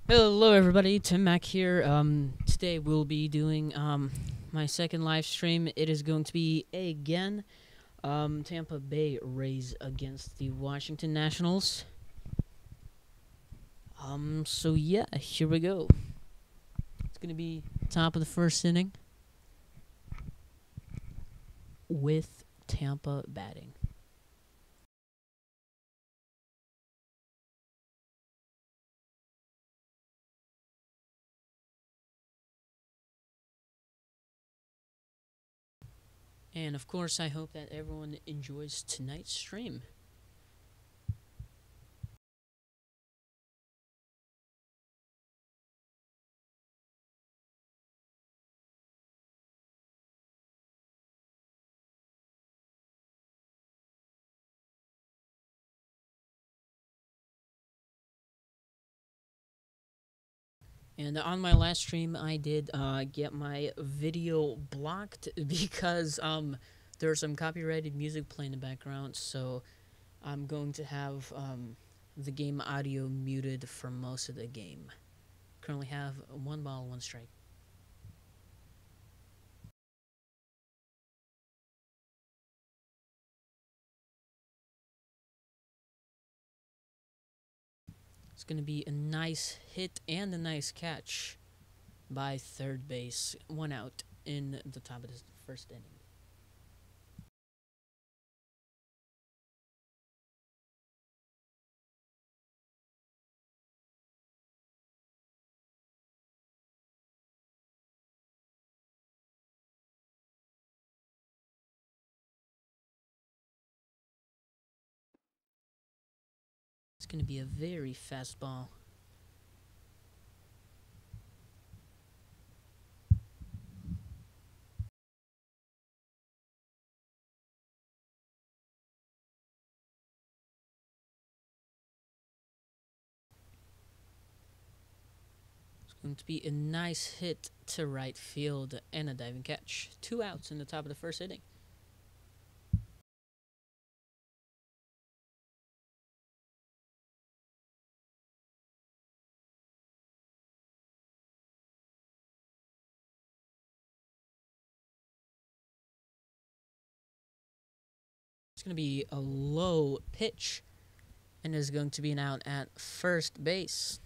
Hello everybody, Tim Mak here. Today we'll be doing my second live stream. It is going to be again Tampa Bay Rays against the Washington Nationals. So yeah, here we go. It's gonna be top of the first inning with Tampa batting. And of course, I hope that everyone enjoys tonight's stream. And on my last stream, I did get my video blocked because there's some copyrighted music playing in the background. So I'm going to have the game audio muted for most of the game. Currently have 1 ball, 1 strike. It's going to be a nice hit and a nice catch by third base. 1 out in the top of the first inning. It's going to be a very fast ball. Going to be a nice hit to right field and a diving catch. 2 outs in the top of the first inning. It's going to be a low pitch and is going to be an out at first base.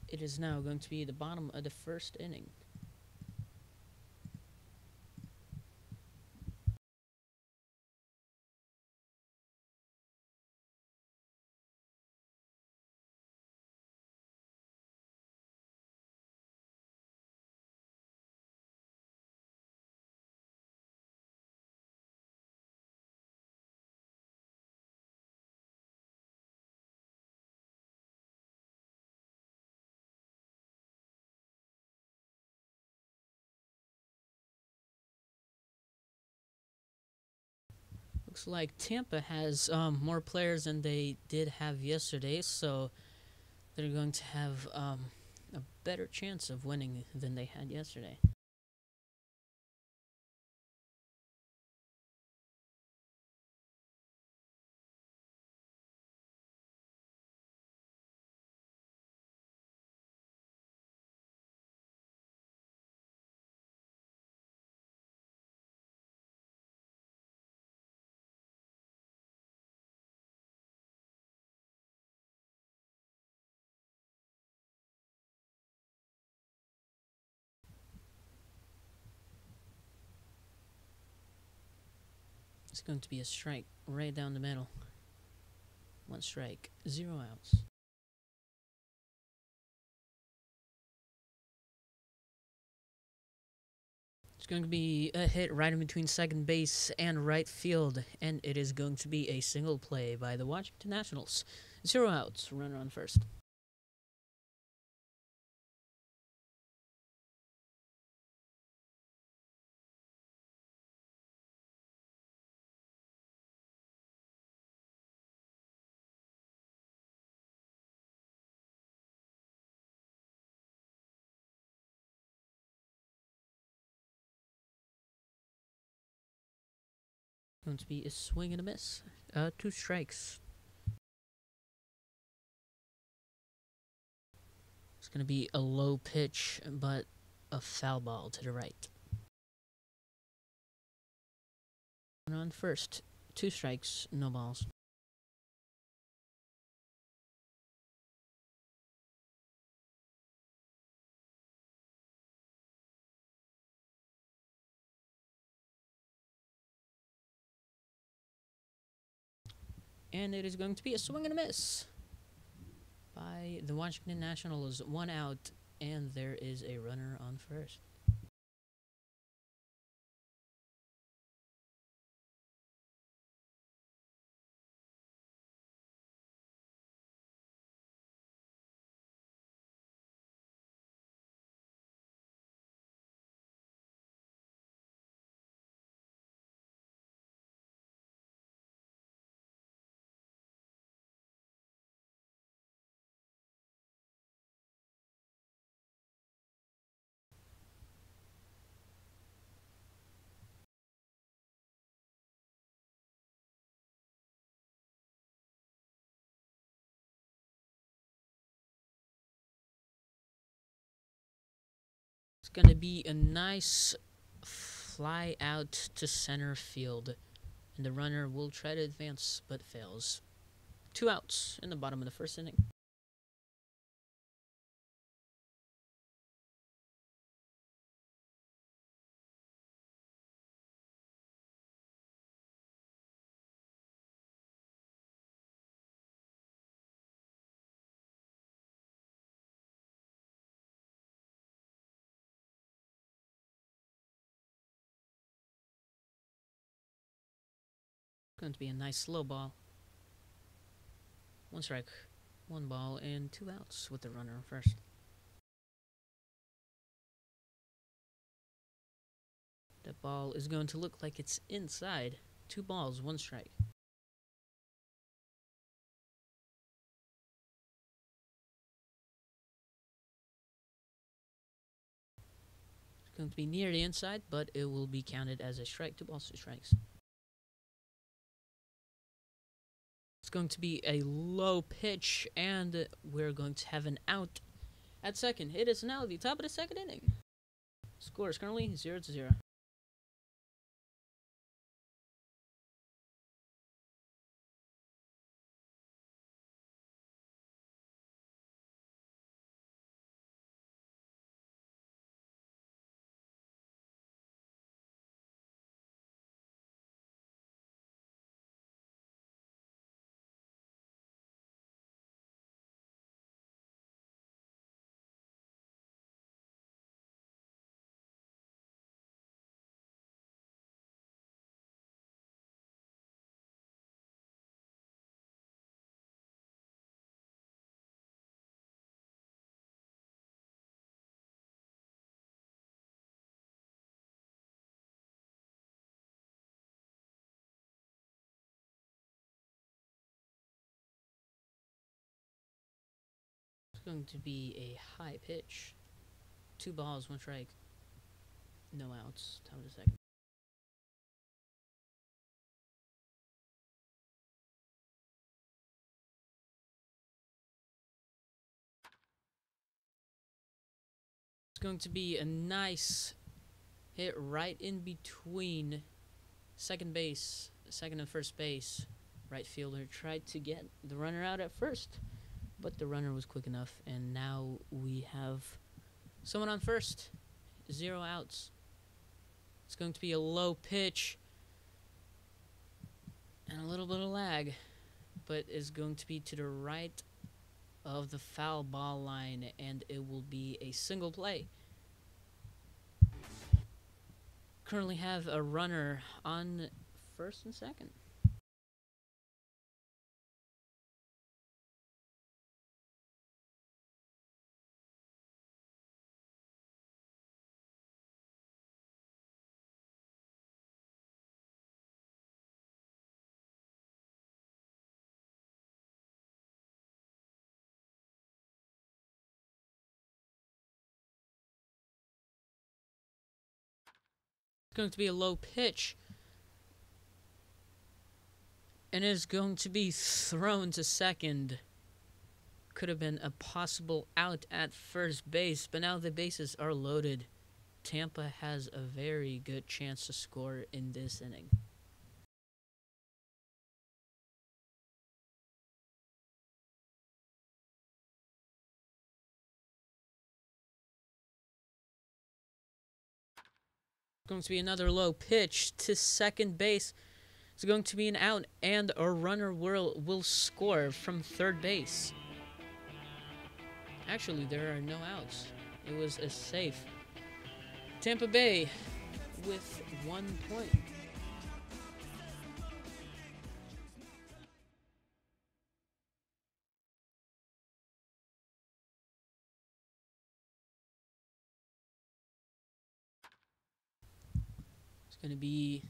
It is now going to be the bottom of the first inning. Looks like Tampa has more players than they did have yesterday, so they're going to have a better chance of winning than they had yesterday. It's going to be a strike right down the middle. 1 strike, 0 outs. It's going to be a hit right in between second base and right field, and it is going to be a single play by the Washington Nationals. 0 outs, runner on first. Going to be a swing and a miss. 2 strikes. It's going to be a low pitch, but a foul ball to the right. Runner on first. 2 strikes, no balls. And it is going to be a swing and a miss by the Washington Nationals. 1 out, and there is a runner on first. It's going to be a nice fly out to center field. And the runner will try to advance, but fails. 2 outs in the bottom of the first inning. Going to be a nice slow ball. 1 strike, 1 ball, and 2 outs with the runner first. That ball is going to look like it's inside. 2 balls, 1 strike. It's going to be near the inside, but it will be counted as a strike. 2 balls, 2 strikes. It's going to be a low pitch, and we're going to have an out at second. It is now the top of the second inning. Score is currently 0-0. It's going to be a high pitch. 2 balls, 1 strike. No outs. Top of the second. It's going to be a nice hit right in between second and first base. Right fielder tried to get the runner out at first, but the runner was quick enough, and now we have someone on first. 0 outs. It's going to be a low pitch and a little bit of lag, but is going to be to the right of the foul ball line, and it will be a single play. Currently have a runner on first and second. It's going to be a low pitch, and is going to be thrown to second. Could have been a possible out at first base, but now the bases are loaded. Tampa has a very good chance to score in this inning. Going to be another low pitch to second base. It's going to be an out, and a runner will score from third base. Actually, there are no outs. It was a safe. Tampa Bay with 1 point. It's going to be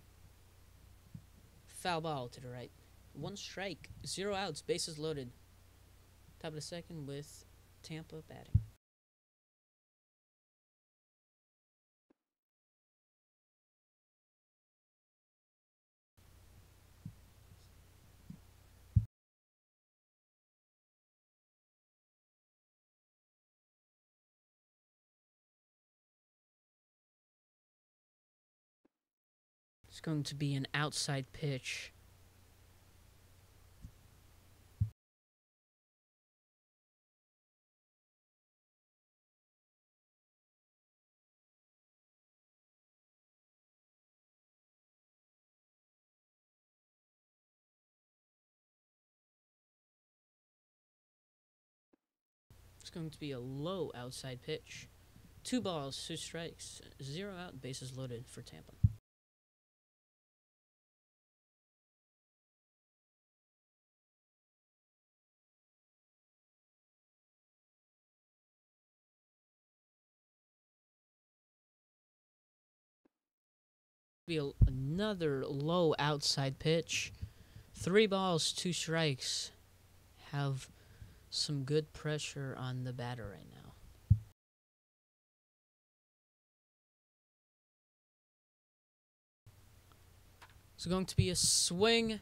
foul ball to the right. 1 strike, 0 outs, bases loaded. Top of the second with Tampa batting. It's going to be an outside pitch. It's going to be a low outside pitch. 2 balls, 2 strikes, 0 out, bases loaded for Tampa. Be another low outside pitch. 3 balls, 2 strikes. Have some good pressure on the batter right now. It's going to be a swing,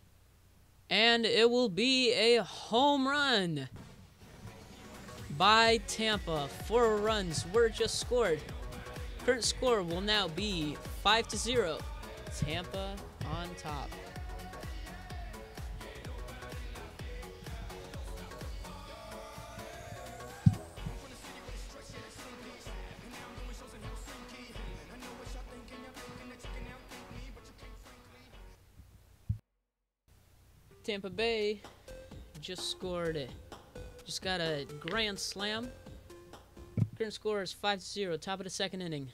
and it will be a home run by Tampa. 4 runs were just scored. Current score will now be 5-0. Tampa on top. Tampa Bay just got a grand slam. Current score is 5-0, top of the second inning.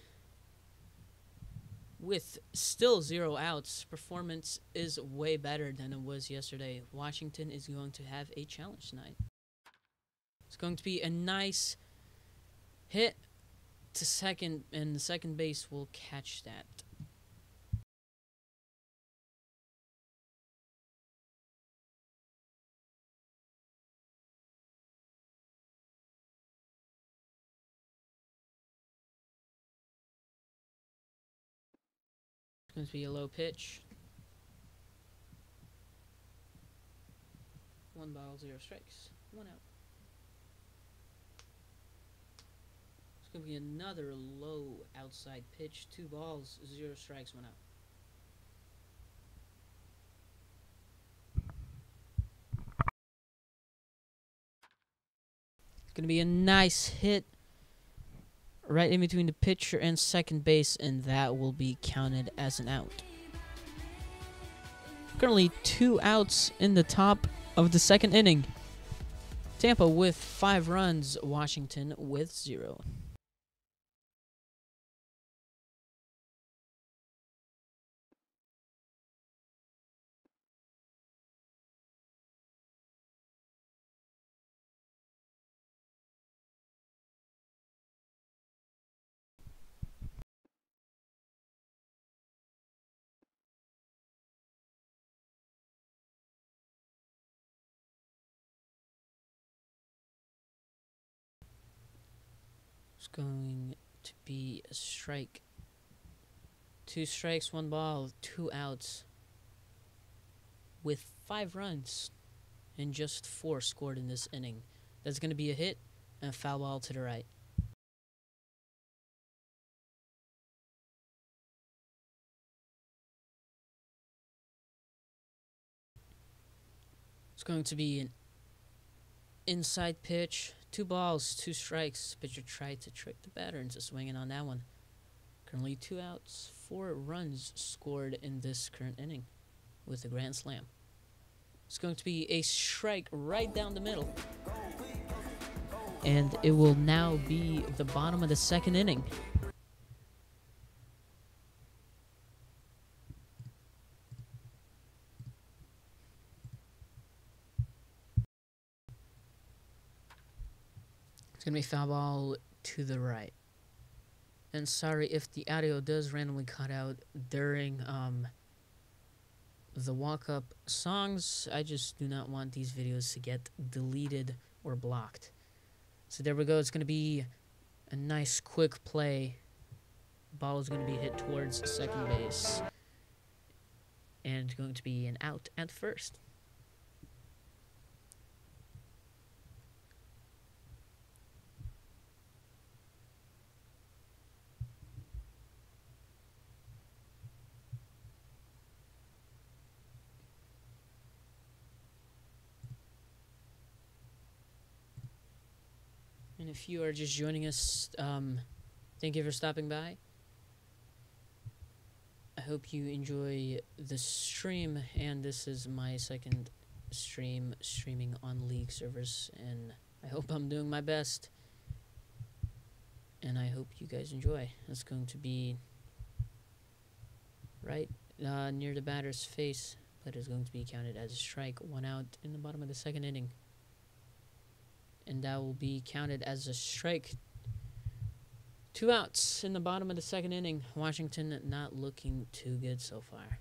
With still 0 outs, performance is way better than it was yesterday. Washington is going to have a challenge tonight. It's going to be a nice hit to second, and the second base will catch that. It's going to be a low pitch. 1 ball, 0 strikes, 1 out. It's going to be another low outside pitch. 2 balls, 0 strikes, 1 out. It's going to be a nice hit right in between the pitcher and second base, and that will be counted as an out. Currently 2 outs in the top of the second inning. Tampa with 5 runs, Washington with 0. It's going to be a strike. 2 strikes, 1 ball, 2 outs. With 5 runs and just 4 scored in this inning. That's going to be a hit and a foul ball to the right. It's going to be an inside pitch. 2 balls, 2 strikes. Pitcher tried to trick the batter into swinging on that one. Currently 2 outs, 4 runs scored in this current inning with a grand slam. It's going to be a strike right down the middle. And it will now be the bottom of the second inning. It's going to be foul ball to the right. And sorry if the audio does randomly cut out during the walk-up songs. I just do not want these videos to get deleted or blocked. So there we go. It's going to be a nice quick play. Ball is going to be hit towards second base. And going to be an out at first. And if you are just joining us, thank you for stopping by. I hope you enjoy the stream, and this is my second stream streaming on League servers, and I hope I'm doing my best, and I hope you guys enjoy. It's going to be right near the batter's face, but it's going to be counted as a strike. 1 out in the bottom of the second inning, and that will be counted as a strike. 2 outs in the bottom of the second inning. Washington not looking too good so far.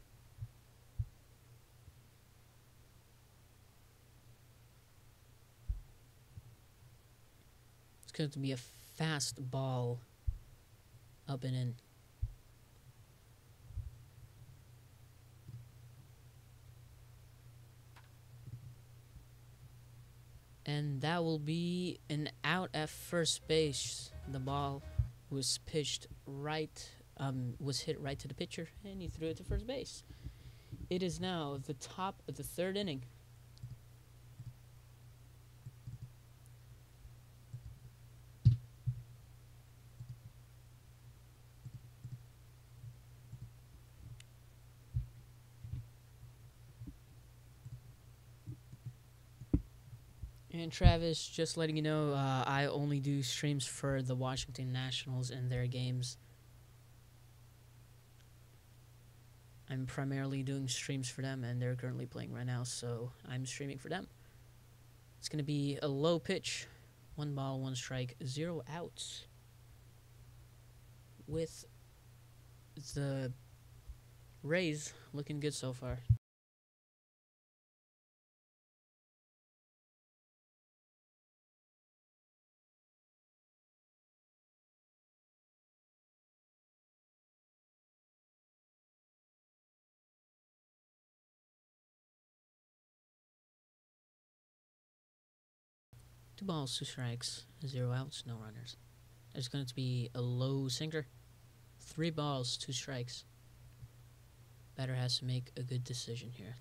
It's going to be a fast ball up and in. And that will be an out at first base. The ball was pitched right, was hit right to the pitcher, and he threw it to first base. It is now the top of the third inning. And Travis, just letting you know, I only do streams for the Washington Nationals and their games. I'm primarily doing streams for them, and they're currently playing right now, so I'm streaming for them. It's going to be a low pitch. 1 ball, 1 strike, 0 outs. With the Rays looking good so far. Two balls, 2 strikes, 0 outs, no runners. There's going to be a low sinker. 3 balls, 2 strikes. Batter has to make a good decision here.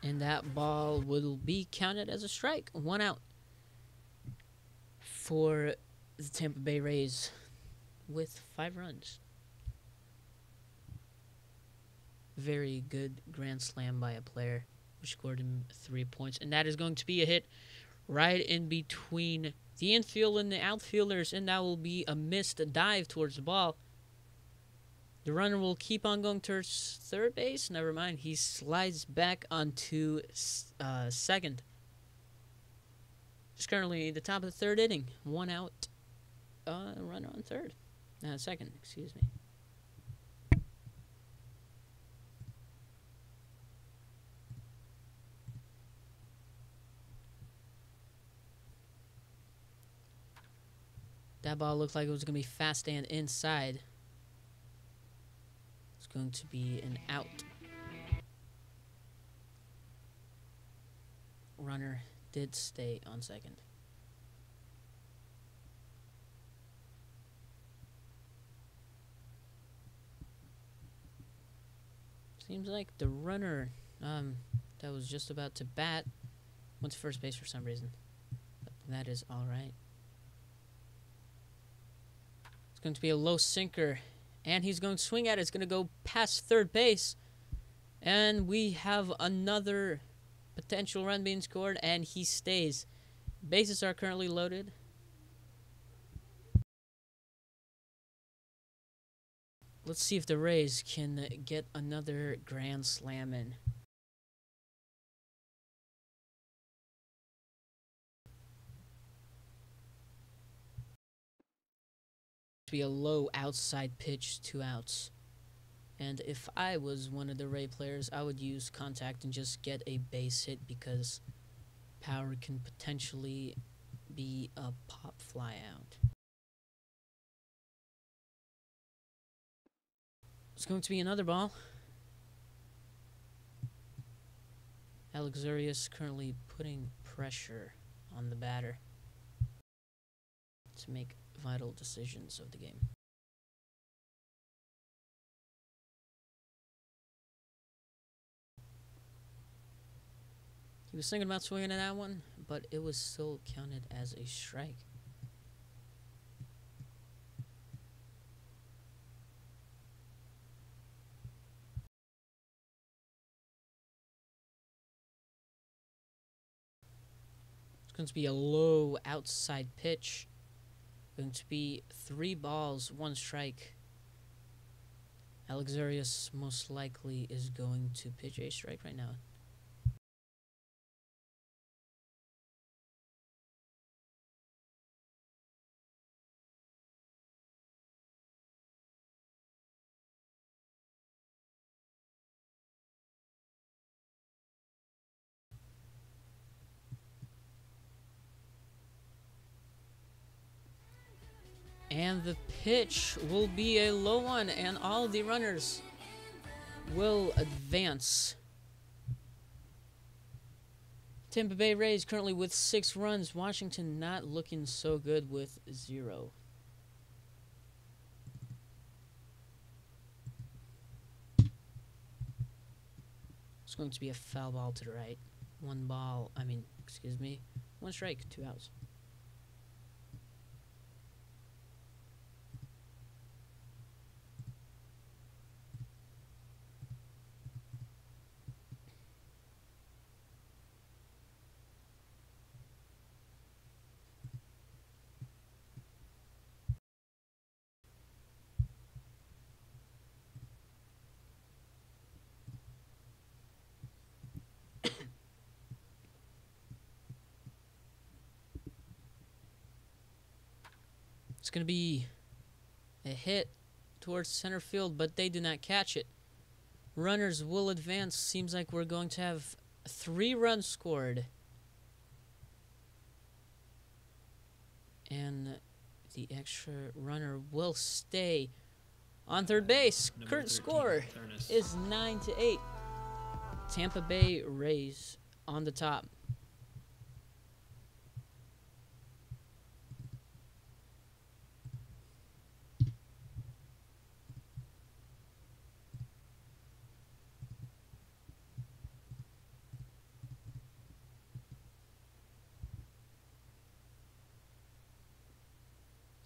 And that ball will be counted as a strike. 1 out for the Tampa Bay Rays with 5 runs. Very good grand slam by a player, which scored him 3 points. And that is going to be a hit right in between the infield and the outfielders. And that will be a missed dive towards the ball. The runner will keep on going towards third base. Never mind. He slides back onto second. It's currently the top of the third inning. 1 out. Runner on third. Second, excuse me. That ball looked like it was going to be fast and inside. It's going to be an out. Runner did stay on second. Seems like the runner that was just about to bat went to first base for some reason. But that is all right. It's going to be a low sinker, and he's going to swing at it. It's going to go past third base, and we have another potential run being scored, and he stays. Bases are currently loaded. Let's see if the Rays can get another grand slam in. Be a low outside pitch, 2 outs. And if I was one of the Ray players, I would use contact and just get a base hit, because power can potentially be a pop fly out. It's going to be another ball. Alexarius currently putting pressure on the batter to make vital decisions of the game. He was thinking about swinging at that one, but it was still counted as a strike. It's going to be a low outside pitch. Going to be 3 balls, 1 strike. Alexarius most likely is going to pitch a strike right now. And the pitch will be a low one, and all the runners will advance. Tampa Bay Rays currently with 6 runs. Washington not looking so good with 0. It's going to be a foul ball to the right. 1 strike, 2 outs. It's going to be a hit towards center field, but they do not catch it. Runners will advance. Seems like we're going to have 3 runs scored. And the extra runner will stay on third base. Current score is 9-8. Tampa Bay Rays on the top.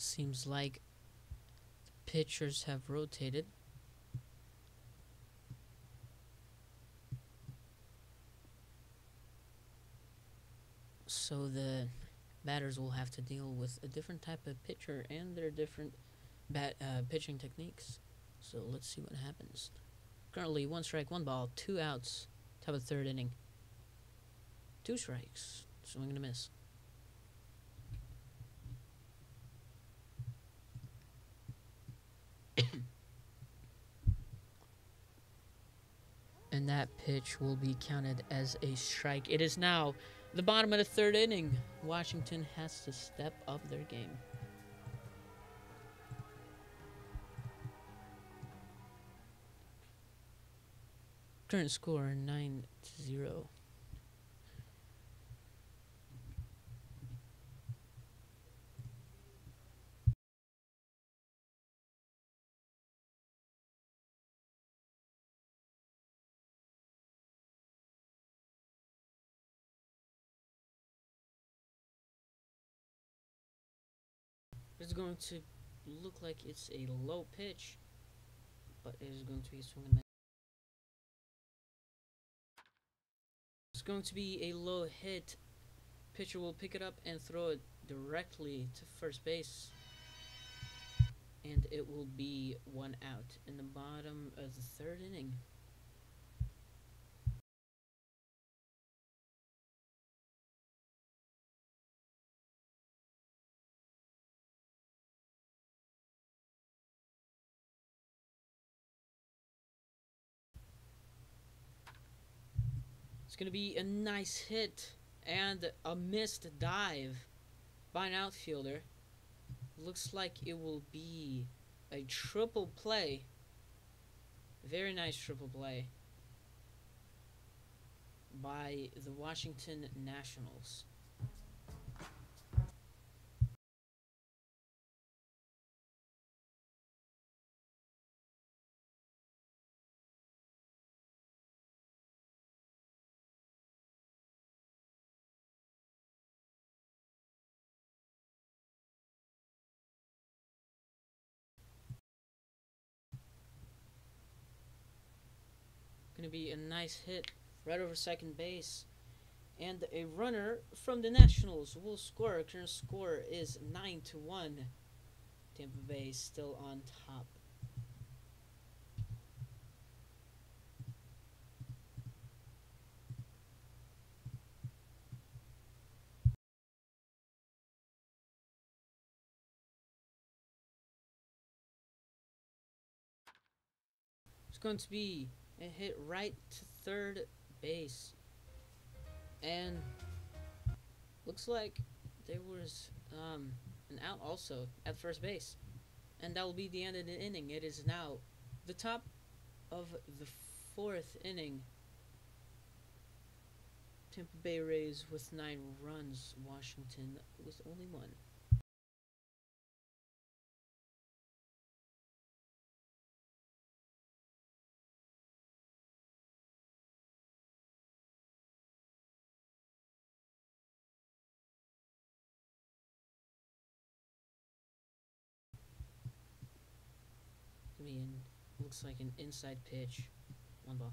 Seems like the pitchers have rotated. So the batters will have to deal with a different type of pitcher and their different pitching techniques. So let's see what happens. Currently 1 strike, 1 ball, 2 outs, top of the 3rd inning. 2 strikes, swing and a miss. And that pitch will be counted as a strike. It is now the bottom of the 3rd inning. Washington has to step up their game. Current score 9-0. It's going to look like it's a low pitch, but it is going to be a swing and miss. It's going to be a low hit. Pitcher will pick it up and throw it directly to first base. And it will be 1 out in the bottom of the 3rd inning. It's going to be a nice hit and a missed dive by an outfielder. Looks like it will be a triple play. Very nice triple play by the Washington Nationals. going to be a nice hit right over second base. And a runner from the Nationals will score. Current score is 9-1. Tampa Bay still on top. It's going to be a hit right to third base. And looks like there was an out also at first base. And that will be the end of the inning. It is now the top of the fourth inning. Tampa Bay Rays with 9 runs. Washington with only 1. I mean, looks like an inside pitch. 1 ball.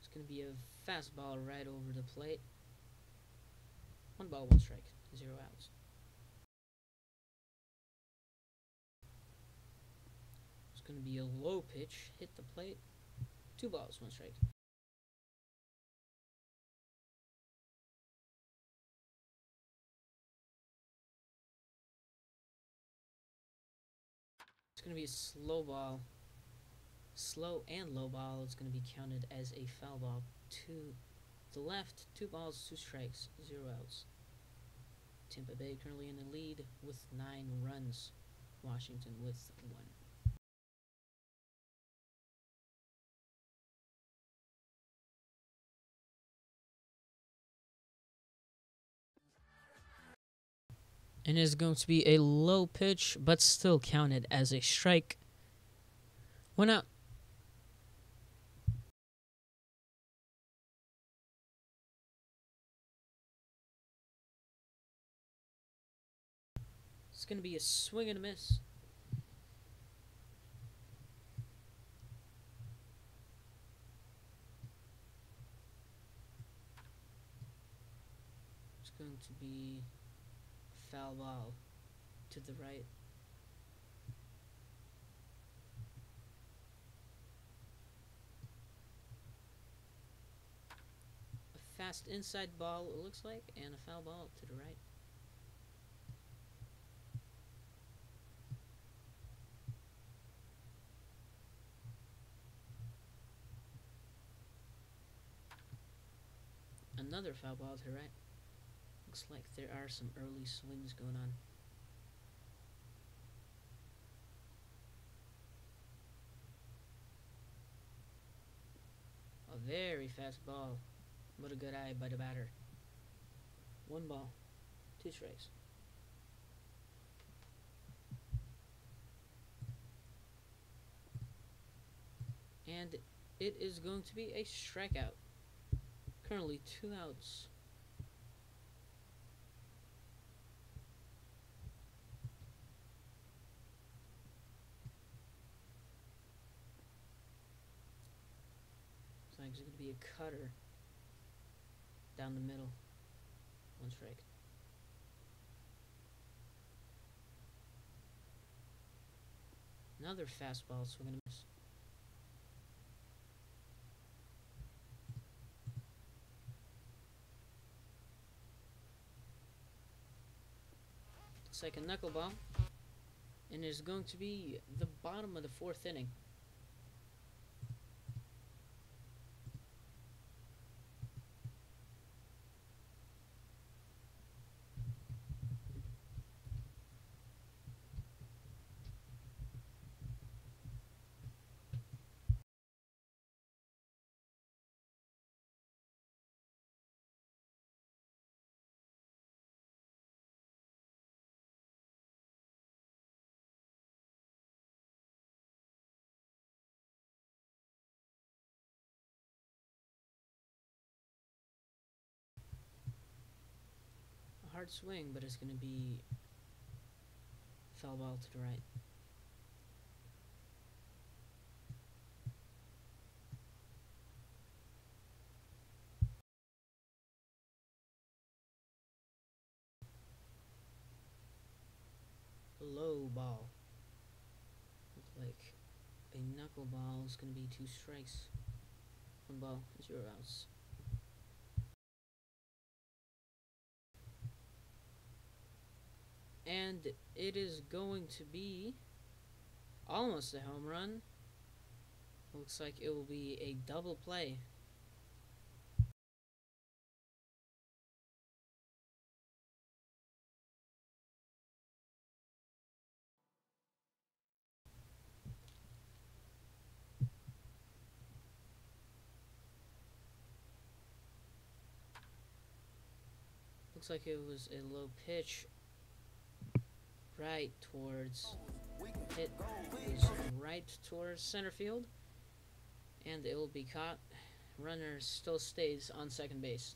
It's going to be a fastball right over the plate. 1 ball, 1 strike. 0 outs. It's going to be a low pitch. Hit the plate. 2 balls, 1 strike. It's going to be a slow ball. Slow and low ball. It's going to be counted as a foul ball. To the left, 2 balls, 2 strikes, 0 outs. Tampa Bay currently in the lead with 9 runs. Washington with 1. And it's going to be a low pitch, but still counted as a strike. 1 out. It's going to be a swing and a miss. It's going to be a foul ball to the right. A fast inside ball, it looks like, and a foul ball to the right. Another foul ball to the right. Looks like there are some early swings going on. A very fast ball. What a good eye by the batter. 1 ball, 2 strikes. And it is going to be a strikeout. Currently 2 outs. Looks like it's going to be a cutter down the middle. 1 strike. Another fastball, swing and a miss. Looks like a knuckleball. And it's going to be the bottom of the 4th inning. hard swing, but it's going to be foul ball to the right. Low ball. Look like a knuckleball is going to be 2 strikes. 1 ball, 0 outs. And it is going to be almost a home run. Looks like it will be a double play. Looks like it was a low pitch right towards hit was right towards center field, and it will be caught. Runner still stays on second base.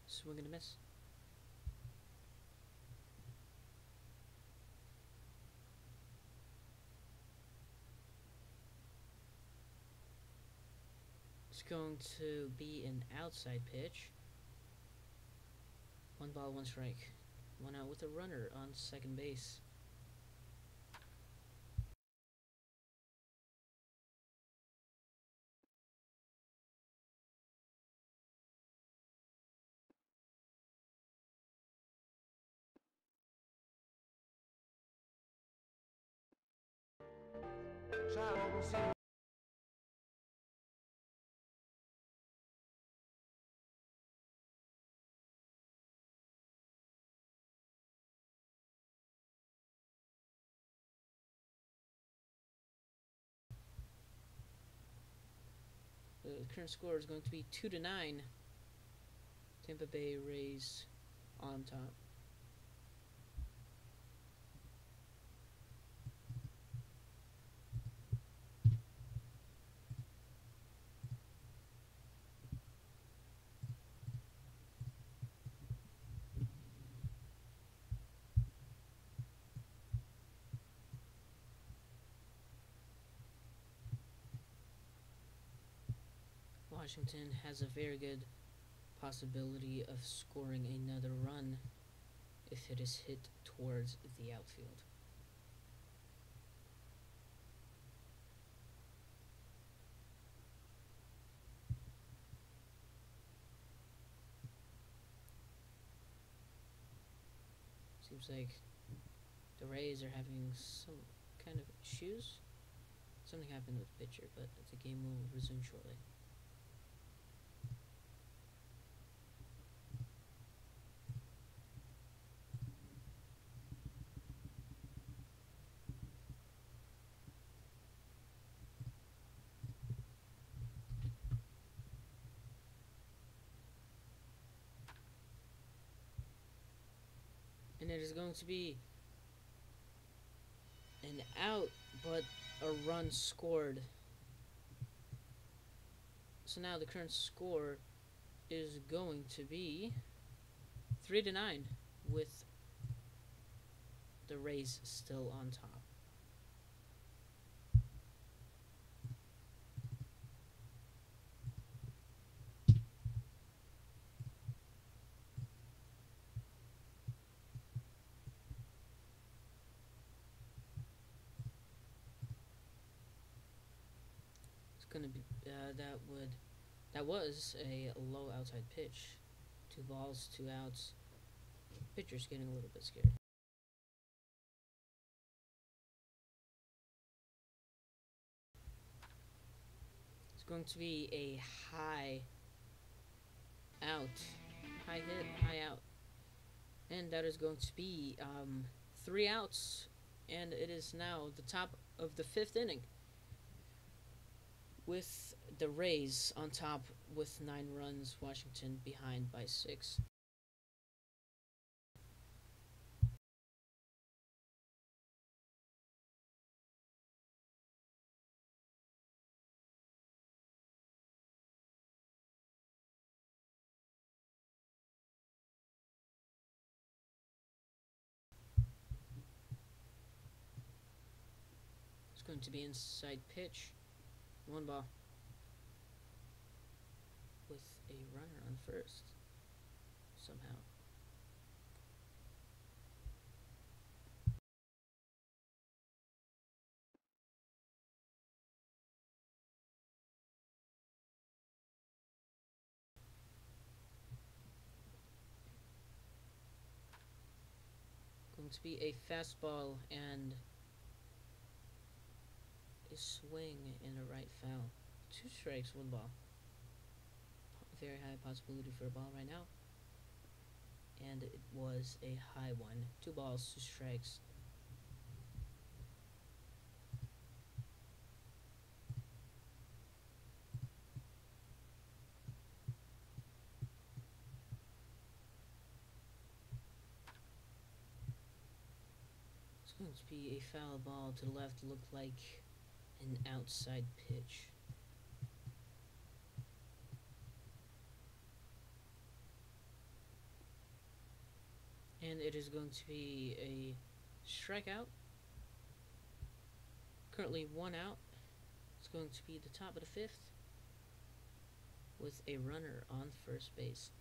Swing and a miss. It's going to be an outside pitch. 1 ball, 1 strike. 1 out with a runner on second base. The current score is going to be 2-9. Tampa Bay Rays on top. Washington has a very good possibility of scoring another run if it is hit towards the outfield. Seems like the Rays are having some kind of issues. Something happened with the pitcher, but the game will resume shortly. And it is going to be an out, but a run scored. So now the current score is going to be 3-9 with the Rays still on top. Gonna be that was a low outside pitch. 2 balls, 2 outs. Pitcher's getting a little bit scared. It's going to be a high out, high hit, high out, and that is going to be 3 outs, and it is now the top of the 5th inning, with the Rays on top with 9 runs, Washington behind by 6. going to be inside pitch. 1 ball. With a runner on first. Somehow. Going to be a fastball and a swing and a right foul. 2 strikes, 1 ball. Very high possibility for a ball right now. And it was a high one. 2 balls, 2 strikes. It's going to be a foul ball to the left, looked like an outside pitch. And it is going to be a strikeout. Currently 1 out. It's going to be the top of the 5th with a runner on first base.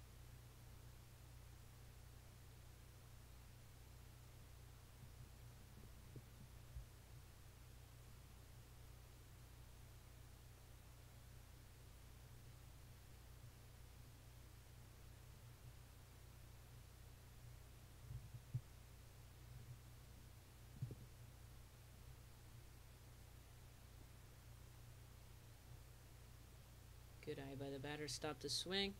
Good eye by the batter, stopped the swing.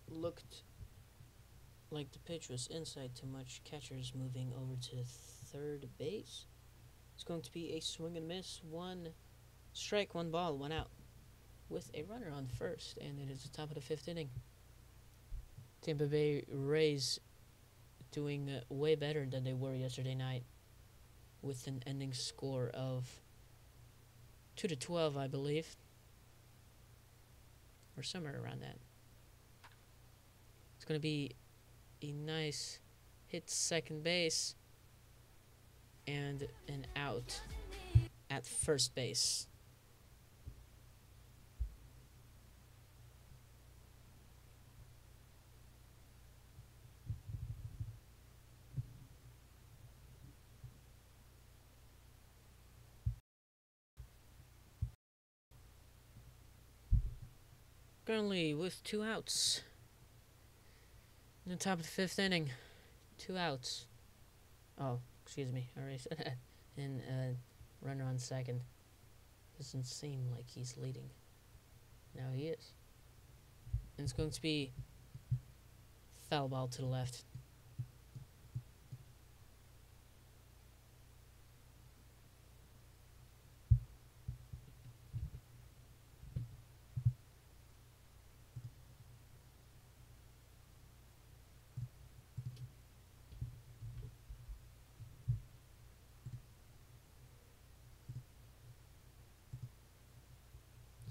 Looked like the pitch was inside too much. Catcher's moving over to third base. It's going to be a swing and miss. 1 strike, 1 ball, 1 out. With a runner on first, and it is the top of the 5th inning. Tampa Bay Rays doing way better than they were yesterday night, with an ending score of 2-12, I believe, or somewhere around that. It's going to be a nice hit to second base and an out at first base. Currently with 2 outs in the top of the 5th inning. 2 outs. Oh, excuse me. I already said that. And runner on second. Doesn't seem like he's leading. Now he is. And it's going to be foul ball to the left.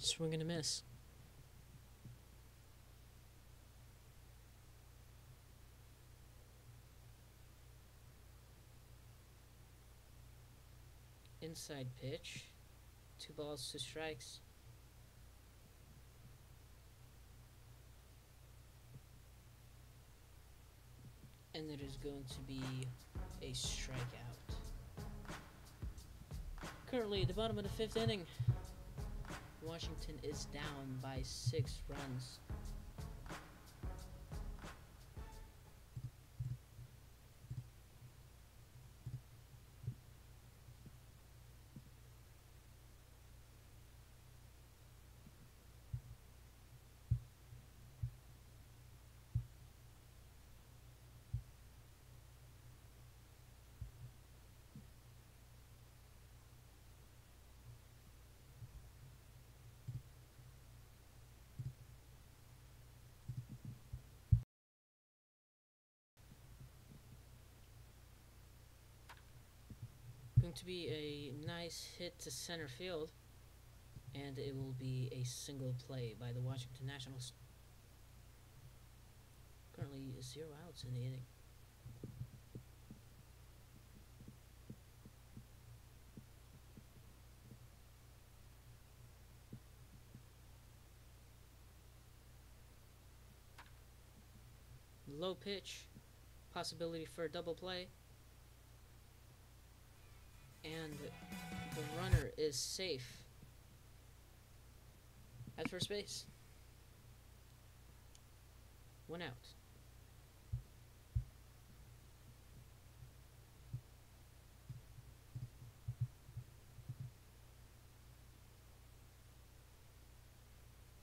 Swing and a miss. Inside pitch. 2 balls, 2 strikes. And it is going to be a strikeout. Currently at the bottom of the 5th inning. Washington is down by 6 runs. Going to be a nice hit to center field, and it will be a single play by the Washington Nationals. Currently 0 outs in the inning. low pitch, possibility for a double play, and the runner is safe at first base. 1 out.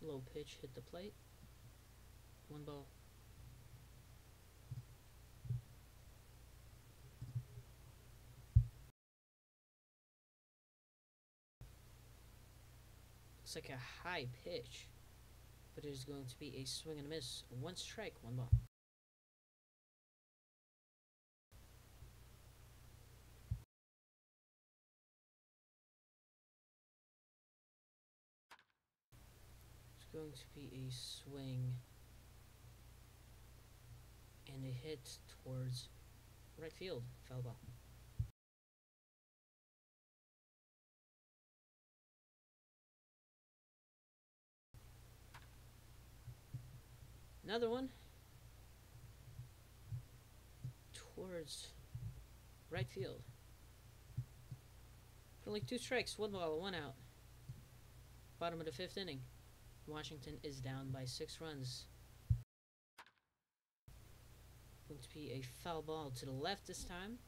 Low pitch hit the plate. 1 ball. Looks like a high pitch, but it is going to be a swing and a miss. 1 strike, 1 ball. It's going to be a swing and a hit towards right field. Foul ball. Another one towards right field. For only 2 strikes, 1 ball, 1 out. Bottom of the 5th inning. Washington is down by 6 runs. Going to be a foul ball to the left this time.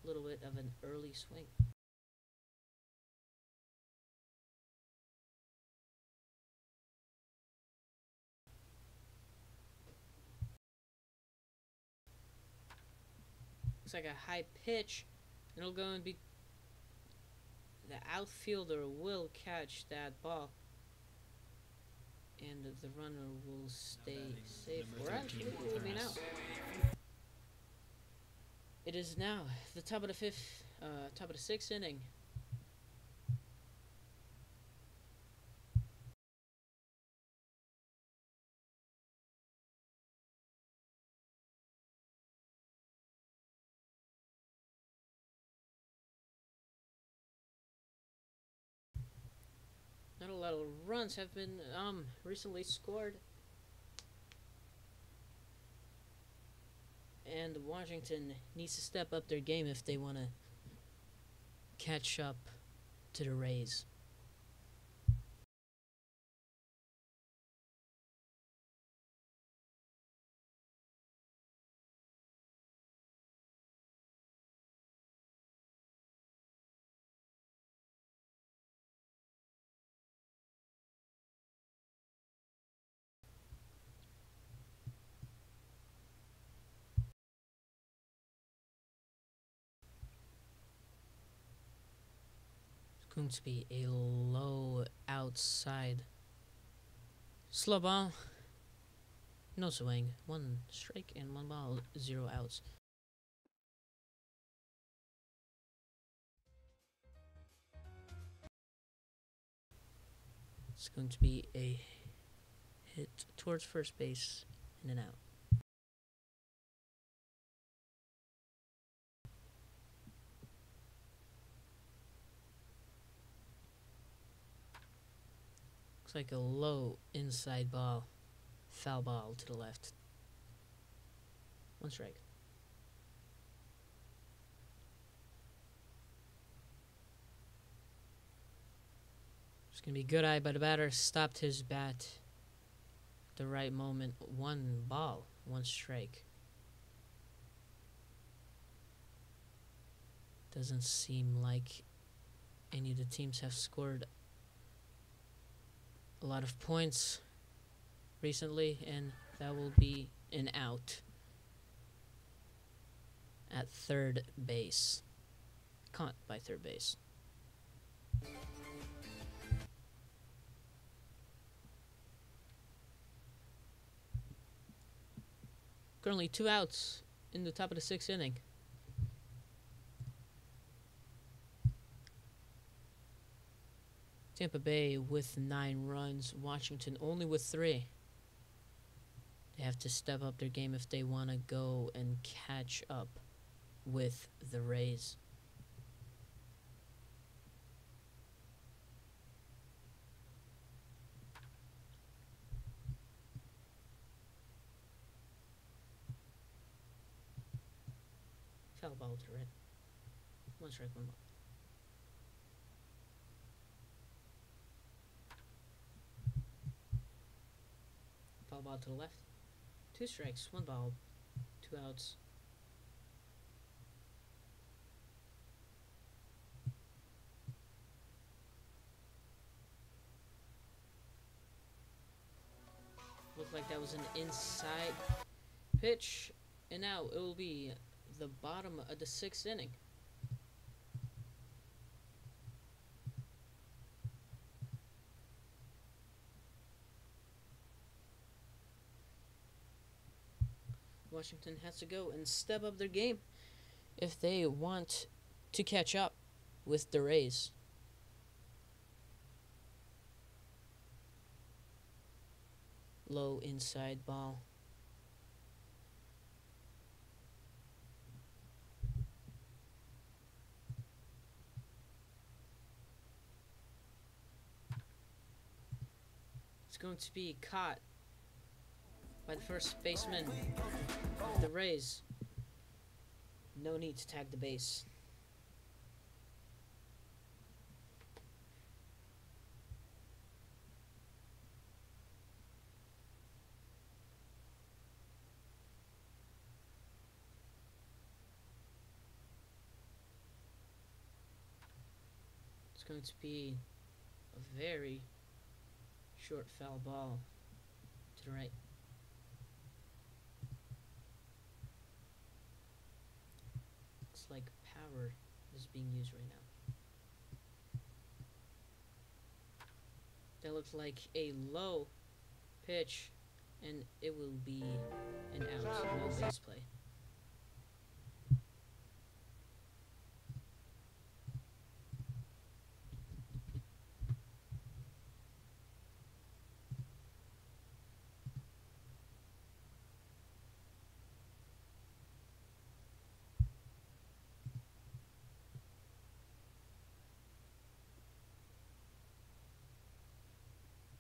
A little bit of an early swing. Looks like a high pitch. It'll go and be... The outfielder will catch that ball. And the runner will stay safe. Or actually, it will be an out. It is now the top of the 6th inning. Not a lot of runs have been recently scored. And Washington needs to step up their game if they want to catch up to the Rays. Going to be a low outside slow ball. No swing. 1 strike and 1 ball, 0 outs. It's going to be a hit towards first base and an out. Looks like a low inside ball. Foul ball to the left. 1 strike. It's going to be good eye by the batter. Stopped his bat at the right moment. 1 ball. 1 strike. Doesn't seem like any of the teams have scored a lot of points recently, and that will be an out at third base. Caught by third base. Currently 2 outs in the top of the 6th inning. Tampa Bay with 9 runs, Washington only with 3. They have to step up their game if they want to go and catch up with the Rays. Foul ball to the right. 1 strike, 1 ball. Foul ball to the left. 2 strikes, 1 ball, 2 outs. Looked like that was an inside pitch, and now it will be the bottom of the 6th inning. Washington has to go and step up their game if they want to catch up with the Rays. Low inside ball. It's going to be caught by the first baseman of the Rays. No need to tag the base. It's going to be a very short foul ball to the right. Looks like power is being used right now. That looks like a low pitch, and it will be an out, no base play.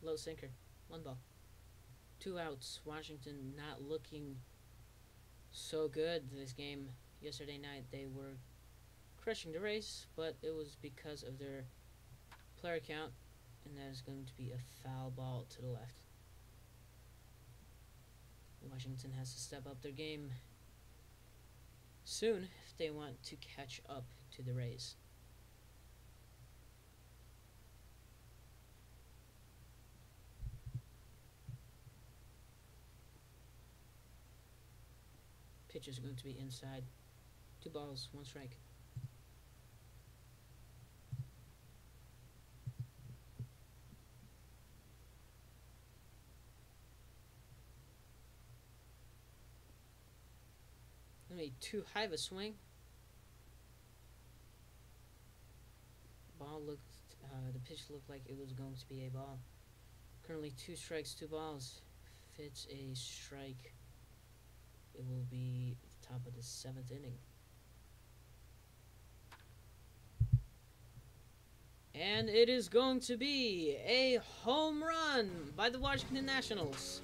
Low sinker, 1 ball, 2 outs. Washington not looking so good this game. Yesterday night they were crushing the Rays, but it was because of their player count, and that is going to be a foul ball to the left. Washington has to step up their game soon if they want to catch up to the Rays. Pitch is going to be inside. 2 balls, 1 strike. Maybe too high of a swing. Ball looked, the pitch looked like it was going to be a ball. Currently 2 strikes, 2 balls. If it's a strike, it will be the top of the 7th inning. And it is going to be a home run by the Washington Nationals.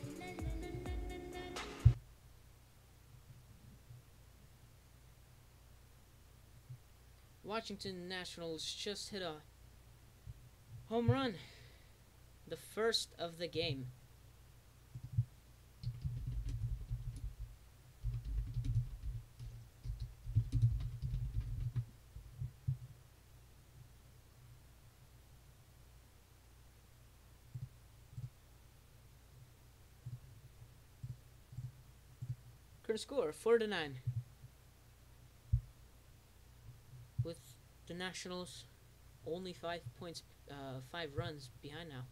Washington Nationals just hit a home run, the first of the game. Current score 4-9. With the Nationals only 5 points, 5 runs behind now.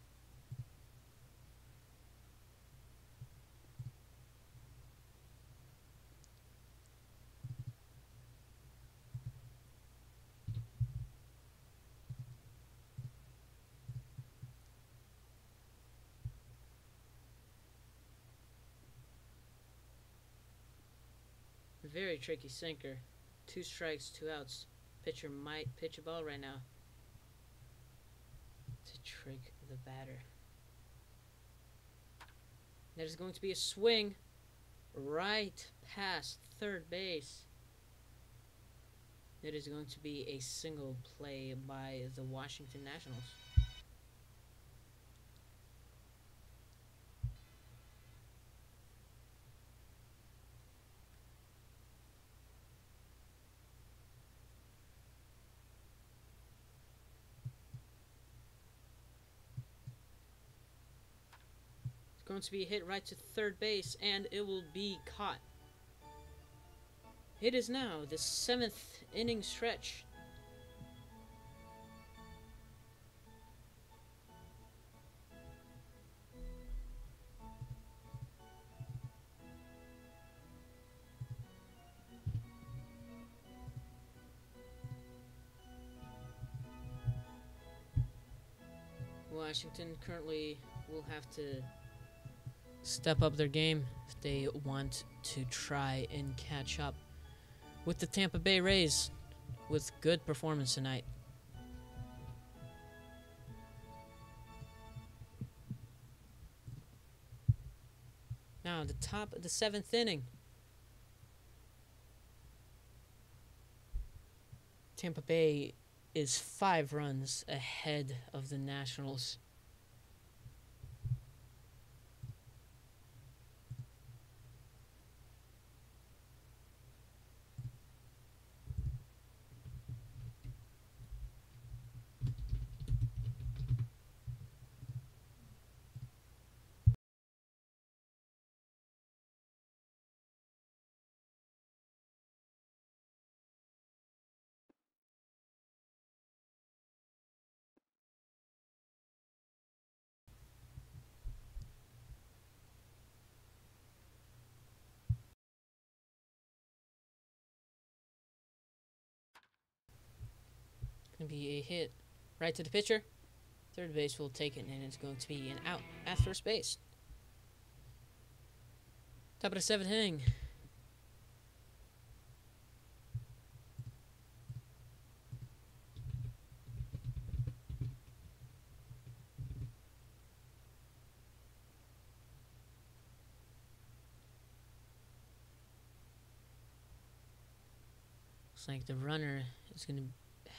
Very tricky sinker. 2 strikes, 2 outs. Pitcher might pitch a ball right now to trick the batter. There's going to be a swing right past third base. It is going to be a single play by the Washington Nationals. It's going to be hit right to third base, and it will be caught. It is now the 7th inning stretch. Washington currently will have to step up their game if they want to try and catch up with the Tampa Bay Rays with good performance tonight. Now, the top of the 7th inning. Tampa Bay is 5 runs ahead of the Nationals. Going to be a hit right to the pitcher. Third base will take it, and it's going to be an out at first base. Top of the 7th inning. Looks like the runner is going to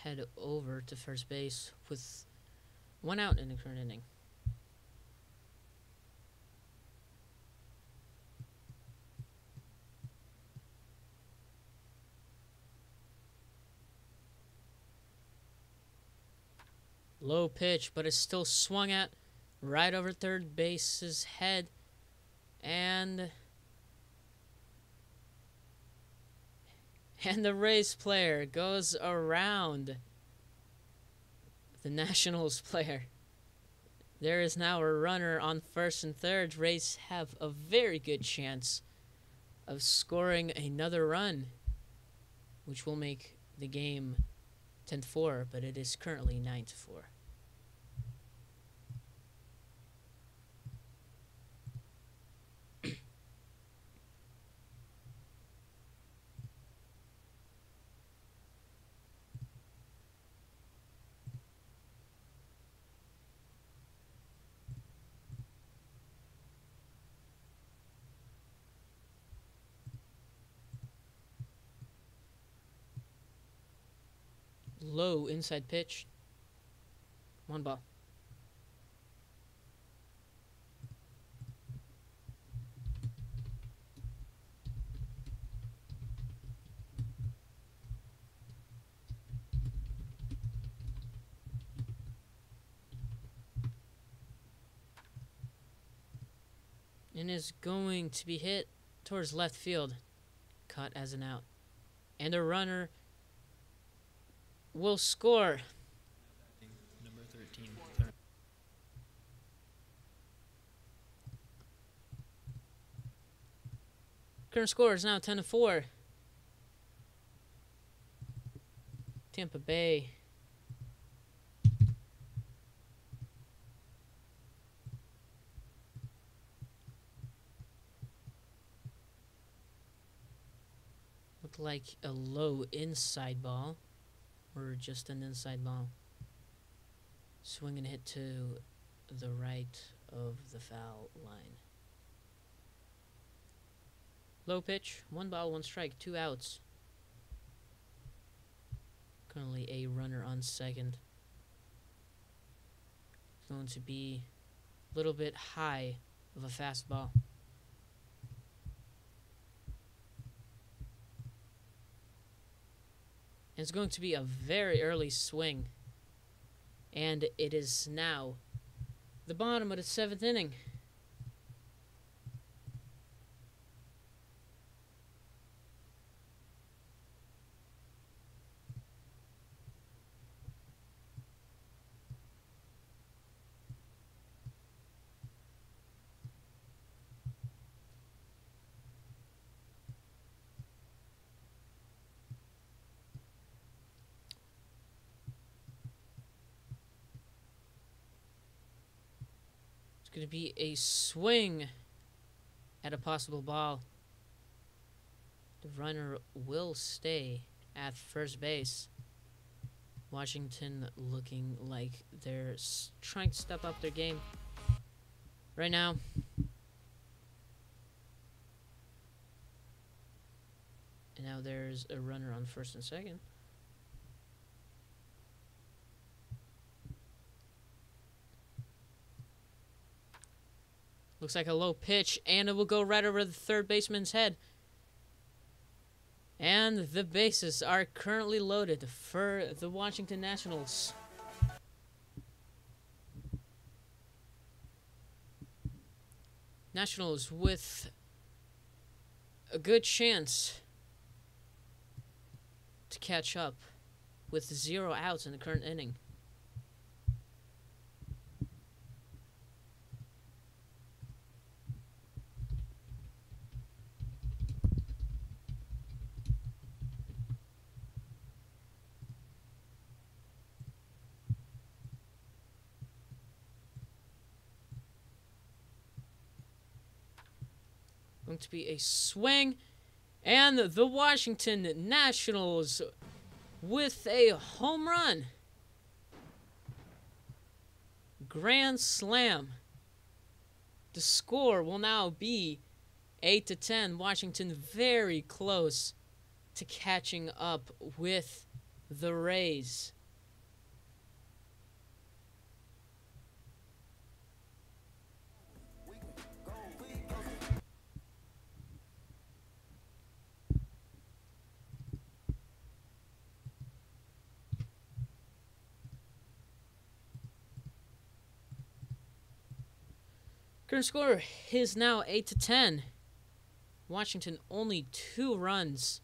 head over to first base with 1 out in the current inning. Low pitch, but it's still swung at right over third base's head. And the Rays player goes around the Nationals player. There is now a runner on first and third. Rays have a very good chance of scoring another run, which will make the game 10-4, but it is currently 9-4. Low inside pitch. 1 ball. And is going to be hit towards left field. Caught as an out. And the runner will score. Number 13. Current score is now 10-4. Tampa Bay looked like a low inside ball, or just an inside ball. Swing and hit to the right of the foul line. Low pitch, 1 ball, 1 strike, 2 outs. currently a runner on second. It's going to be a little bit high of a fastball. And it's going to be a very early swing. And it is now the bottom of the 7th inning. It's going to be a swing at a possible ball. The runner will stay at first base. Washington looking like they're trying to step up their game right now. And now there's a runner on first and second. Looks like a low pitch, and it will go right over the third baseman's head. And the bases are currently loaded for the Washington Nationals. Nationals with a good chance to catch up with 0 outs in the current inning. Going to be a swing, and the Washington Nationals with a home run. Grand slam. The score will now be 8-10. Washington very close to catching up with the Rays. Current score is now 8-10. Washington only 2 runs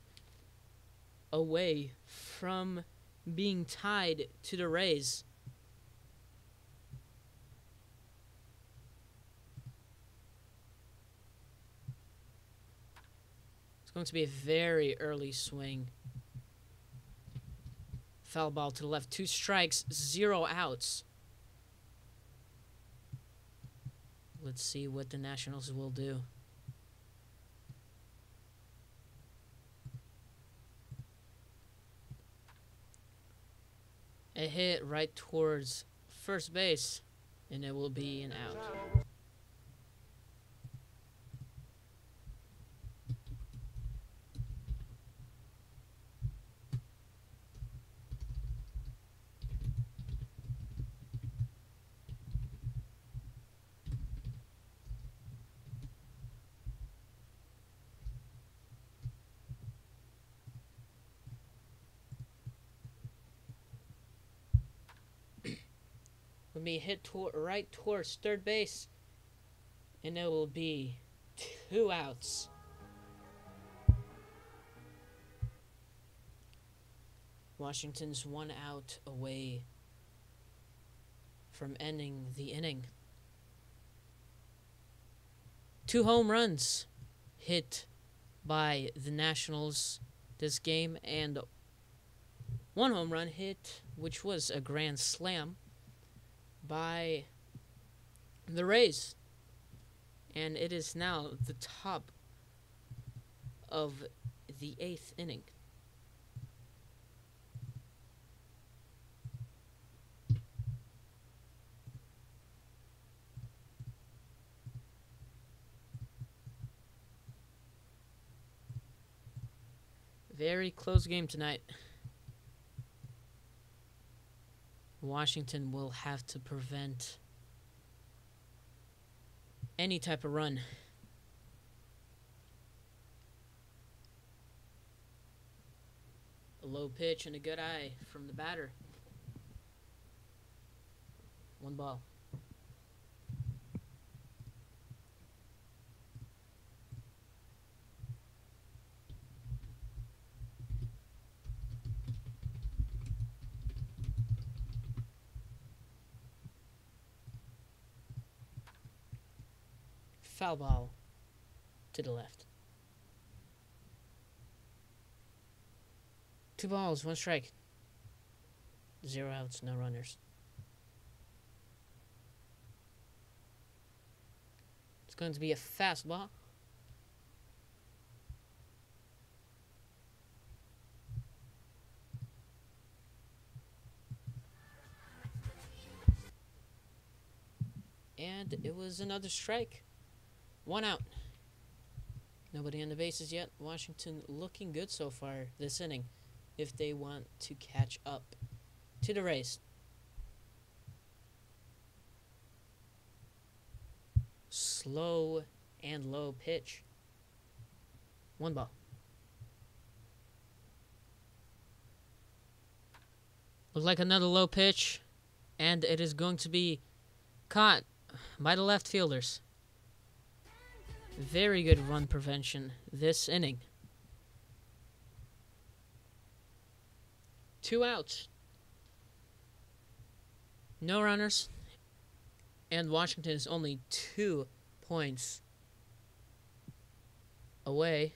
away from being tied to the Rays. It's going to be a very early swing. Foul ball to the left. 2 strikes, 0 outs. Let's see what the Nationals will do. A hit right towards first base, and it will be an out. Will be hit right towards third base, and it will be 2 outs. Washington's 1 out away from ending the inning. 2 home runs hit by the Nationals this game, and 1 home run hit, which was a grand slam, by the Rays. And it is now the top of the 8th inning. Very close game tonight. Washington will have to prevent any type of run. A low pitch and a good eye from the batter. 1 ball. Foul ball to the left. 2 balls, 1 strike. 0 outs, no runners. It's going to be a fastball. And it was another strike. 1 out. Nobody on the bases yet. Washington looking good so far this inning if they want to catch up to the Rays. Slow and low pitch. 1 ball. Looks like another low pitch, and it is going to be caught by the left fielders. Very good run prevention this inning. 2 outs. No runners. And Washington is only 2 points away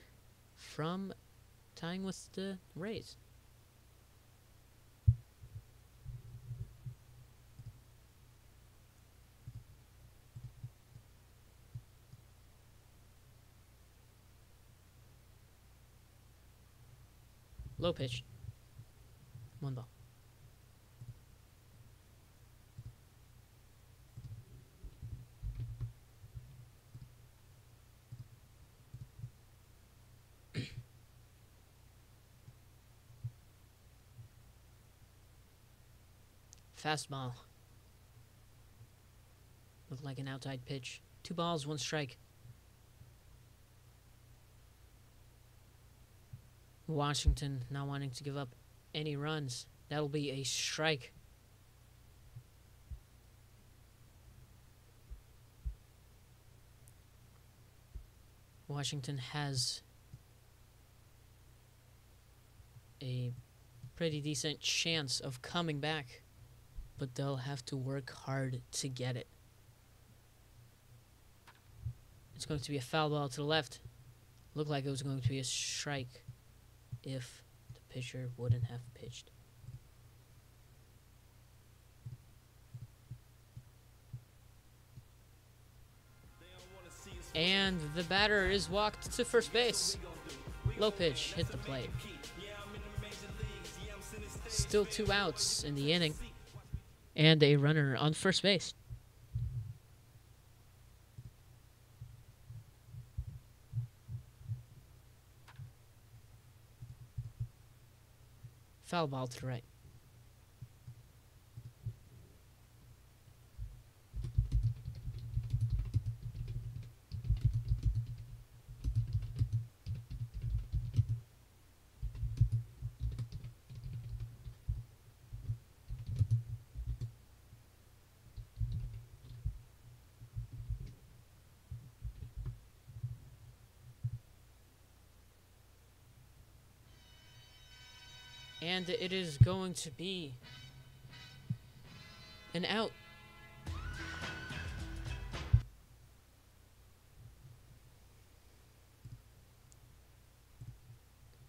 from tying with the Rays. Low pitch. 1 ball. Fastball. Looked like an outside pitch. 2 balls, 1 strike. Washington not wanting to give up any runs. That'll be a strike. Washington has a pretty decent chance of coming back, but they'll have to work hard to get it. It's going to be a foul ball to the left. Looked like it was going to be a strike if the pitcher wouldn't have pitched. And the batter is walked to first base. Low pitch, hit the plate. Still 2 outs in the inning. And a runner on first base. Foul ball to the right. And it is going to be an out.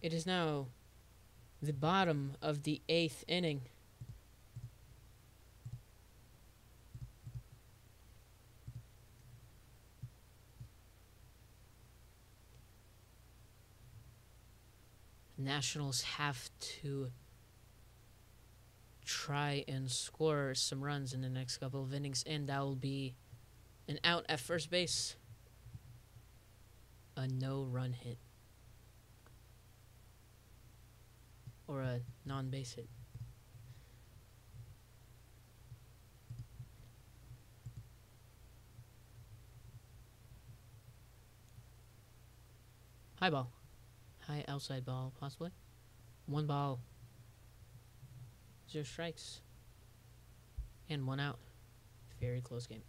It is now the bottom of the 8th inning. Nationals have to try and score some runs in the next couple of innings, and that will be an out at first base. A no-run hit. Or a non-base hit. High ball. High outside ball, possibly. 1 ball. 0 strikes. And 1 out. Very close game.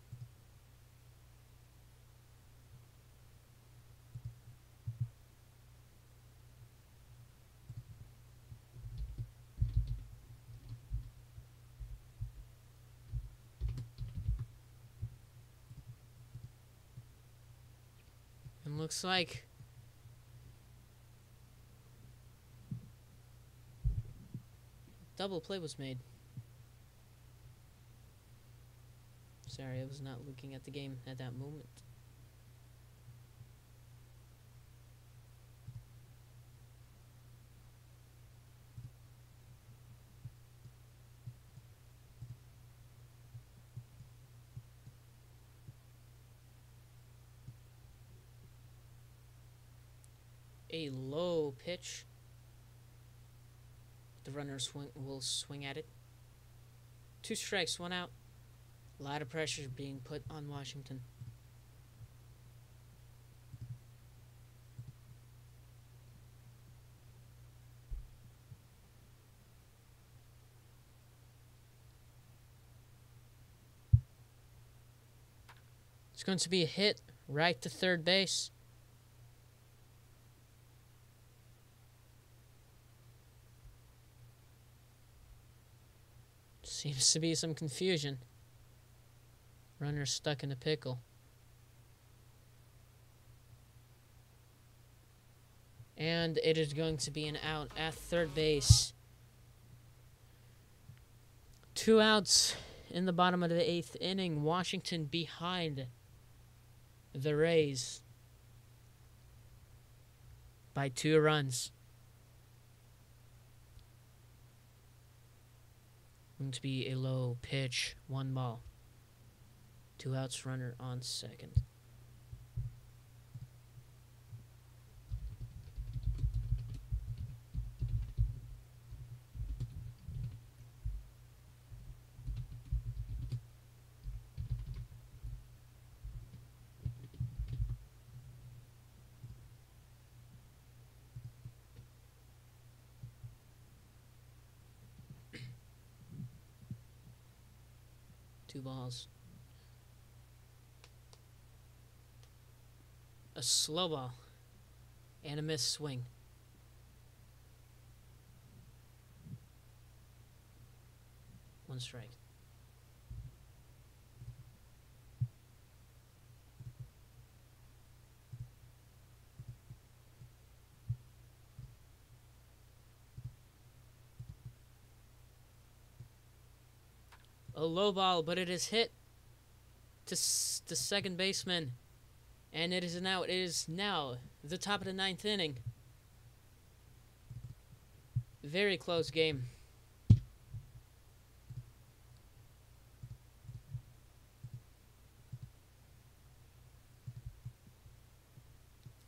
And looks like double play was made. Sorry, I was not looking at the game at that moment. A low pitch. The runner will swing at it. 2 strikes, 1 out. A lot of pressure being put on Washington. It's going to be a hit right to third base. Seems to be some confusion. Runner stuck in a pickle. And it is going to be an out at third base. 2 outs in the bottom of the 8th inning. Washington behind the Rays by 2 runs. Going to be a low pitch, 1 ball. 2 outs, runner on second. Two balls. A slow ball. And a missed swing. One strike. A low ball, but it is hit to the second baseman. And it is an out. It is now the top of the 9th inning. Very close game.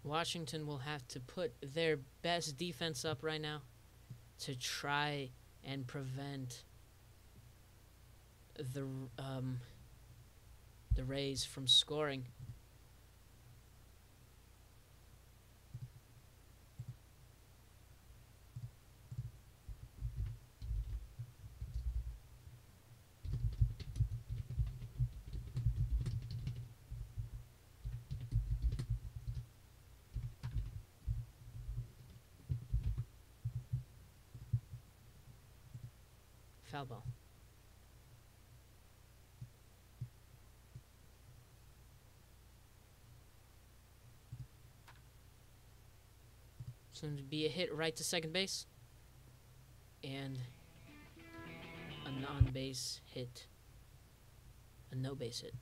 Washington will have to put their best defense up right now to try and prevent the Rays from scoring. Foul ball. It's going to be a hit right to second base. And a non-base hit. A no-base hit.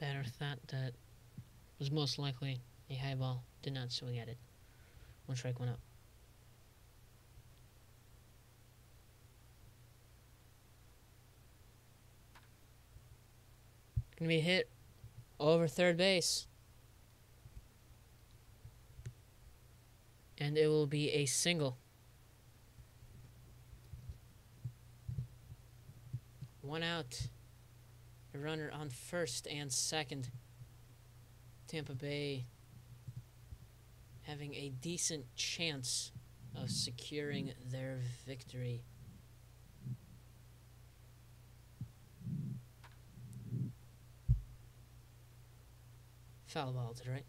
batter thought that was most likely a high ball, did not swing at it. 1 strike, 1 out. Gonna be hit over third base. And it will be a single. 1 out. A runner on first and second. Tampa Bay having a decent chance of securing their victory. Foul ball to the right.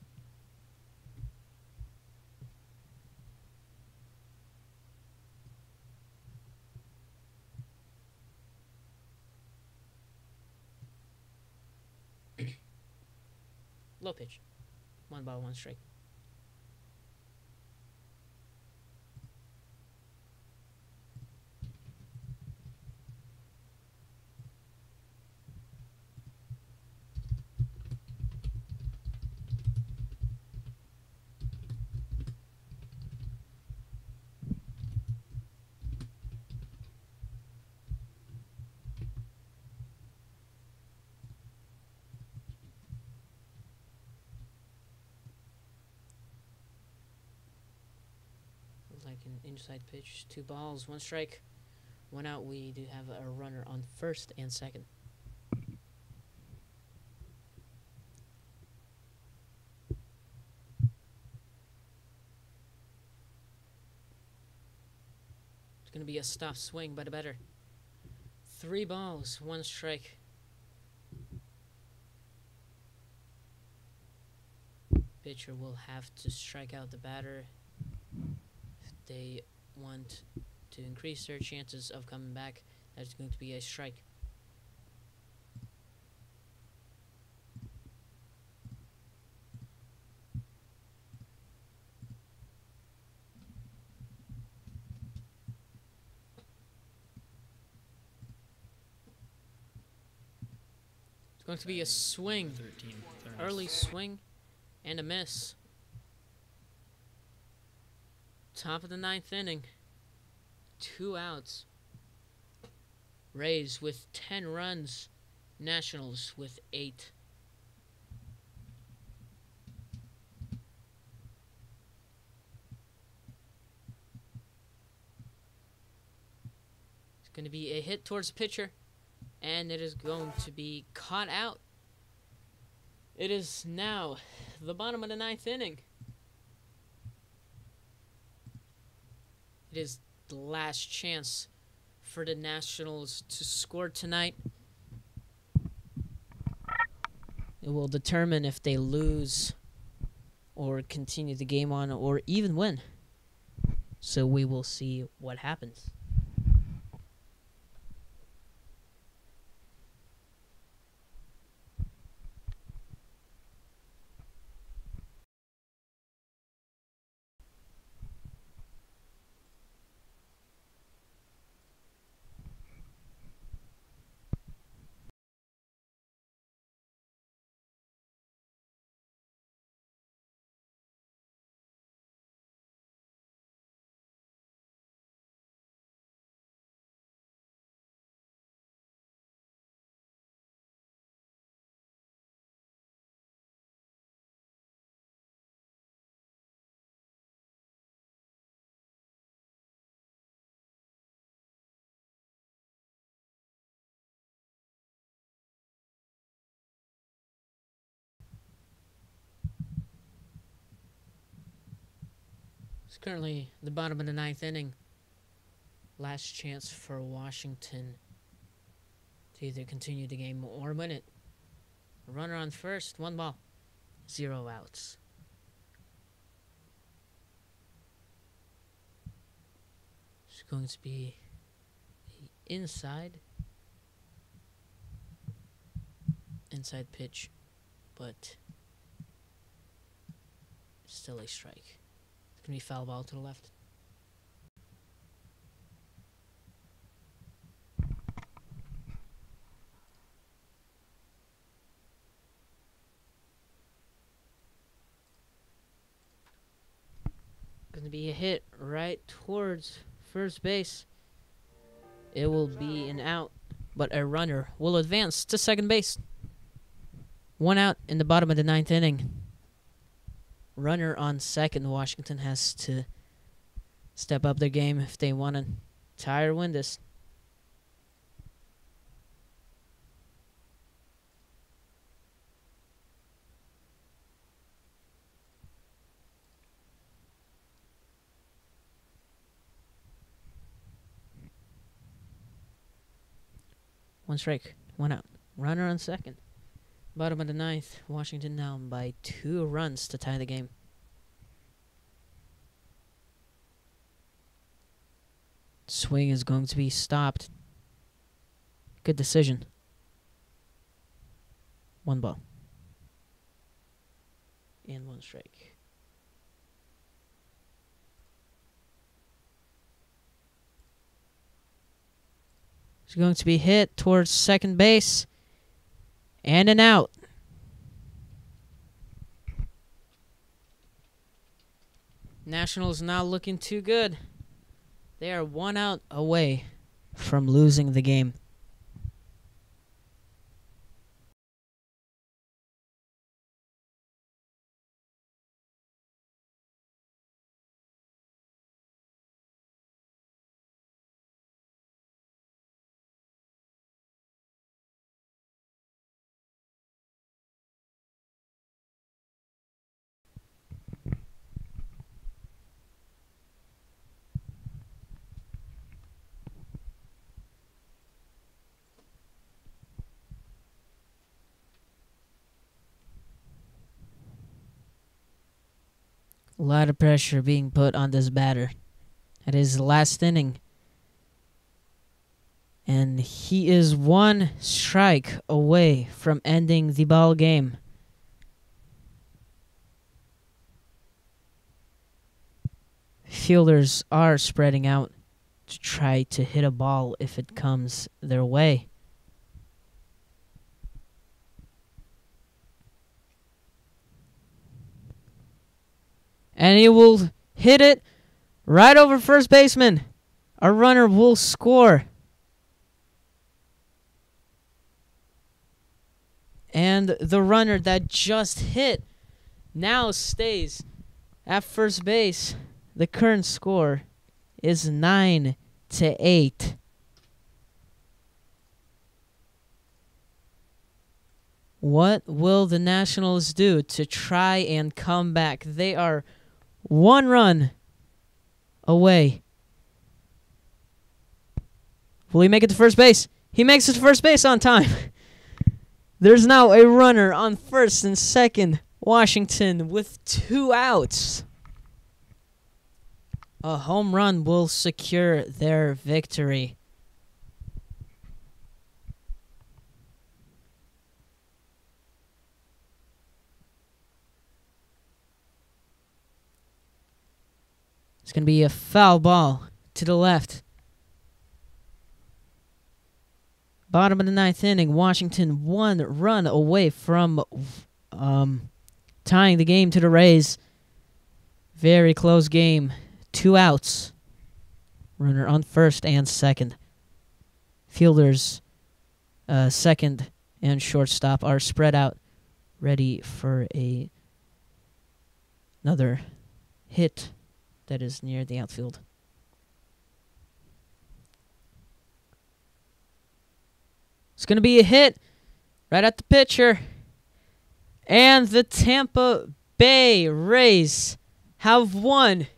Low pitch. 1 ball, 1 strike. Like an inside pitch. 2 balls, 1 strike, 1 out. We do have a runner on first and second. It's going to be a stop swing by the batter. 3 balls, 1 strike. Pitcher will have to strike out the batter if they want to increase their chances of coming back. That's going to be a strike. It's going to be a swing. 13. Early swing and a miss. Top of the 9th inning. 2 outs. Rays with 10 runs. Nationals with 8. It's going to be a hit towards the pitcher, and it is going to be caught out. It is now the bottom of the 9th inning. It is the last chance for the Nationals to score tonight. It will determine if they lose or continue the game on or even win. So we will see what happens. It's currently the bottom of the 9th inning. Last chance for Washington to either continue the game or win it. A runner on first, 1 ball, 0 outs. It's going to be a inside pitch, but still a strike. It's going to be foul ball to the left. to be a hit right towards first base. It will be an out, but a runner will advance to second base. 1 out in the bottom of the 9th inning. Runner on second. Washington has to step up their game if they want to tie or win this. One strike, 1 out. Runner on second. Bottom of the 9th. Washington down by 2 runs to tie the game. Swing is going to be stopped. Good decision. 1 ball. And 1 strike. It's going to be hit towards second base. And an out. Nationals not looking too good. They are 1 out away from losing the game. A lot of pressure being put on this batter. It is the last inning. And he is 1 strike away from ending the ball game. Fielders are spreading out to try to hit a ball if it comes their way. And he will hit it right over first baseman. A runner will score. And the runner that just hit now stays at first base. The current score is 9-8. What will the Nationals do to try and come back? They are 1 run away. Will he make it to first base? He makes it to first base on time. There's now a runner on first and second. Washington with 2 outs. A home run will secure their victory. It's going to be a foul ball to the left. Bottom of the 9th inning, Washington 1 run away from tying the game to the Rays. Very close game. 2 outs. Runner on first and second. Fielders, second and shortstop are spread out, ready for another hit that is near the outfield. It's going to be a hit right at the pitcher. And the Tampa Bay Rays have won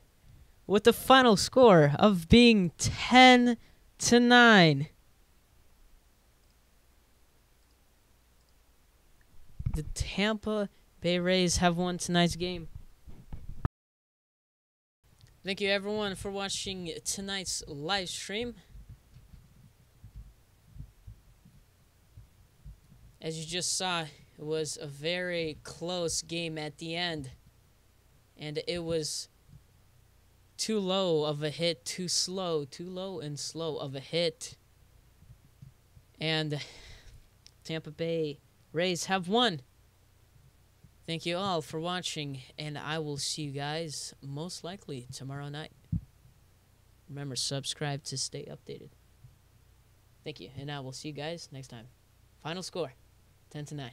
with the final score of being 10-9. The Tampa Bay Rays have won tonight's game. Thank you everyone for watching tonight's live stream. As you just saw, it was a very close game at the end. And it was too low of a hit, too low and slow of a hit. And Tampa Bay Rays have won. Thank you all for watching, and I will see you guys most likely tomorrow night. Remember, subscribe to stay updated. Thank you, and I will see you guys next time. Final score, 10-9.